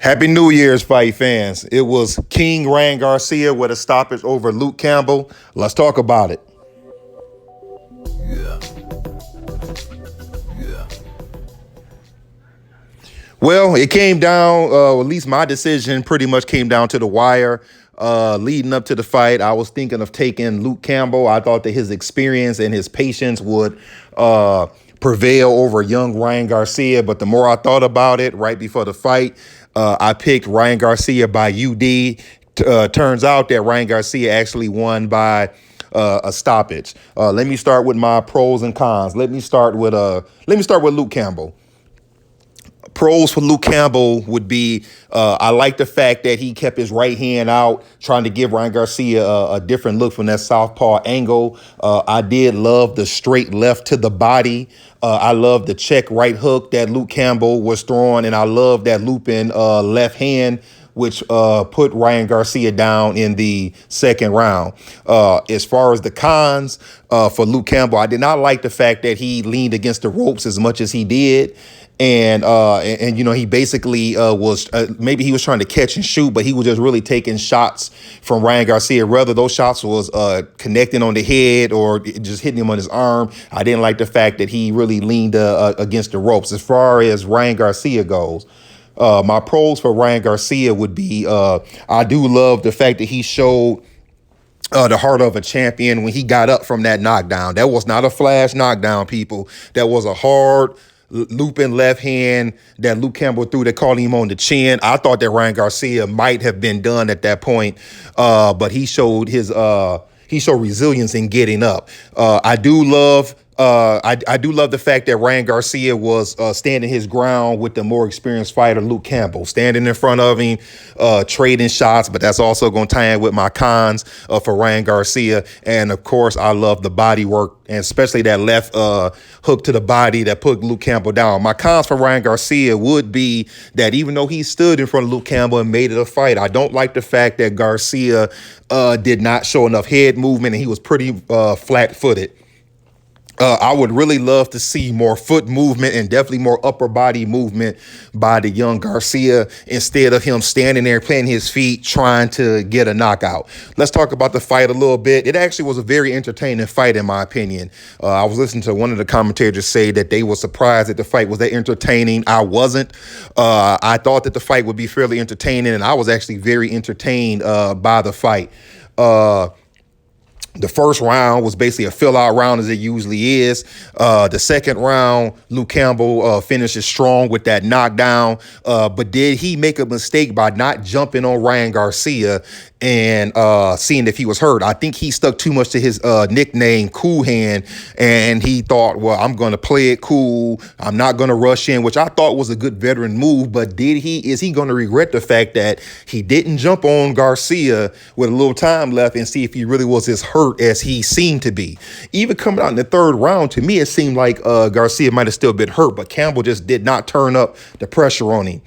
Happy New Year's, fight fans. It was King Ryan Garcia with a stoppage over Luke Campbell. Let's talk about it. Well, it came down, at least my decision pretty much came down to the wire. Leading up to the fight, I was thinking of taking Luke Campbell. I thought that his experience and his patience would prevail over young Ryan Garcia. But the more I thought about it right before the fight, I picked Ryan Garcia by UD. Turns out that Ryan Garcia actually won by a stoppage. Let me start with my pros and cons. Let me start with Luke Campbell. Pros for Luke Campbell would be, I like the fact that he kept his right hand out, trying to give Ryan Garcia a different look from that southpaw angle. I did love the straight left to the body. I love the check right hook that Luke Campbell was throwing, and I love that looping left hand, which put Ryan Garcia down in the second round. As far as the cons for Luke Campbell, I did not like the fact that he leaned against the ropes as much as he did. And you know, he basically was maybe he was trying to catch and shoot, but he was just really taking shots from Ryan Garcia. Whether those shots was connecting on the head or just hitting him on his arm, I didn't like the fact that he really leaned against the ropes. As far as Ryan Garcia goes, my pros for Ryan Garcia would be I do love the fact that he showed the heart of a champion when he got up from that knockdown. That was not a flash knockdown, people. That was a hard looping left hand that Luke Campbell threw that caught him on the chin. I thought that Ryan Garcia might have been done at that point, but he showed resilience in getting up. I do love the fact that Ryan Garcia was standing his ground with the more experienced fighter, Luke Campbell, standing in front of him, trading shots. But that's also going to tie in with my cons for Ryan Garcia. And, of course, I love the body work, and especially that left hook to the body that put Luke Campbell down. My cons for Ryan Garcia would be that even though he stood in front of Luke Campbell and made it a fight, I don't like the fact that Garcia did not show enough head movement, and he was pretty flat-footed. I would really love to see more foot movement and definitely more upper body movement by the young Garcia instead of him standing there playing his feet trying to get a knockout. Let's talk about the fight a little bit. It actually was a very entertaining fight, in my opinion. I was listening to one of the commentators say that they were surprised that the fight was that entertaining. I wasn't. I thought that the fight would be fairly entertaining, and I was actually very entertained by the fight. The first round was basically a fill-out round, as it usually is. The second round, Luke Campbell finishes strong with that knockdown. But did he make a mistake by not jumping on Ryan Garcia and seeing if he was hurt? I think he stuck too much to his nickname, Cool Hand, and he thought, well, I'm going to play it cool. I'm not going to rush in, which I thought was a good veteran move. But is he going to regret the fact that he didn't jump on Garcia with a little time left and see if he really was as hurt as he seemed to be? Even coming out in the third round, to me, it seemed like Garcia might have still been hurt, but Campbell just did not turn up the pressure on him.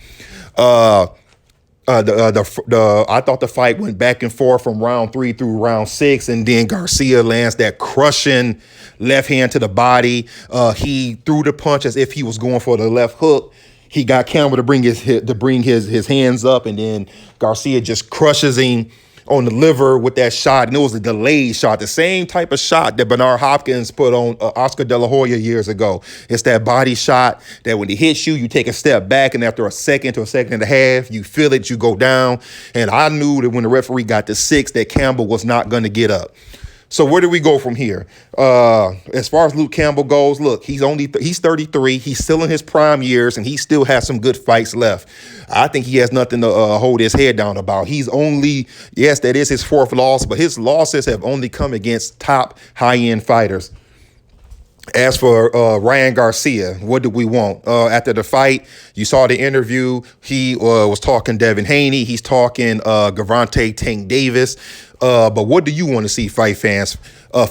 I thought the fight went back and forth from round 3 through round 6, and then Garcia lands that crushing left hand to the body. He threw the punch as if he was going for the left hook. He got Campbell to bring his hands up, and then Garcia just crushes him on the liver with that shot, and it was a delayed shot, the same type of shot that Bernard Hopkins put on Oscar De La Hoya years ago. It's that body shot that when he hits you, you take a step back, and after a second to a second and a half, you feel it, you go down. And I knew that when the referee got to 6, that Campbell was not going to get up. So where do we go from here? As far as Luke Campbell goes, look, he's 33. He's still in his prime years, and he still has some good fights left. I think he has nothing to hold his head down about. Yes, that is his 4th loss, but his losses have only come against top high-end fighters. As for Ryan Garcia, what do we want? After the fight, you saw the interview. He was talking Devin Haney. He's talking Gervonta Tank Davis. But what do you want to see, fight fans?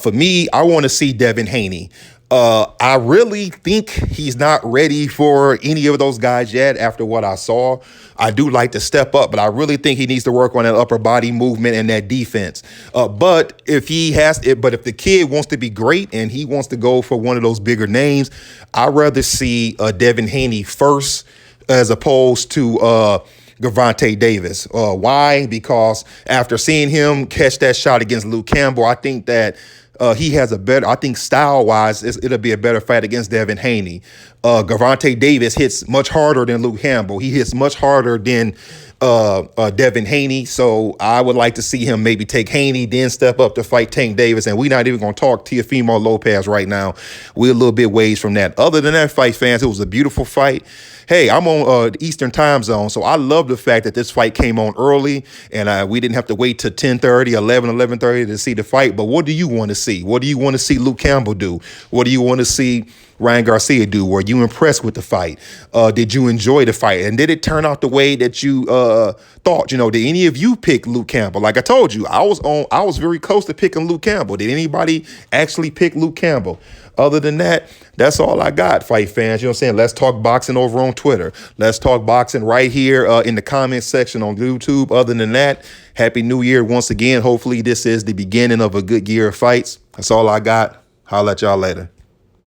For me, I want to see Devin Haney. I really think he's not ready for any of those guys yet after what I saw. I do like to step up, but I really think he needs to work on that upper body movement and that defense. But if the kid wants to be great and he wants to go for one of those bigger names, I'd rather see Devin Haney first as opposed to Gervonta Davis. Why? Because after seeing him catch that shot against Luke Campbell, I think that he has a better, I think style-wise, it'll be a better fight against Devin Haney. Gervonta Davis hits much harder than Luke Campbell. He hits much harder than Devin Haney. So I would like to see him maybe take Haney, then step up to fight Tank Davis. And we're not even going to talk Teofimo Lopez right now. We're a little bit ways from that. Other than that fight, fans, it was a beautiful fight. Hey, I'm on Eastern time zone, so I love the fact that this fight came on early and we didn't have to wait till 10:30, 11:30 to see the fight. But what do you want to see? What do you want to see Luke Campbell do? What do you want to see Ryan Garcia do? Were you impressed with the fight? Did you enjoy the fight? And did it turn out the way that you thought? You know, did any of you pick Luke Campbell? Like I told you, I was very close to picking Luke Campbell. Did anybody actually pick Luke Campbell? Other than that, that's all I got, fight fans. You know what I'm saying? Let's talk boxing over on Twitter. Let's talk boxing right here in the comment section on YouTube. Other than that, Happy New Year once again. Hopefully this is the beginning of a good year of fights. That's all I got. Holla at y'all later.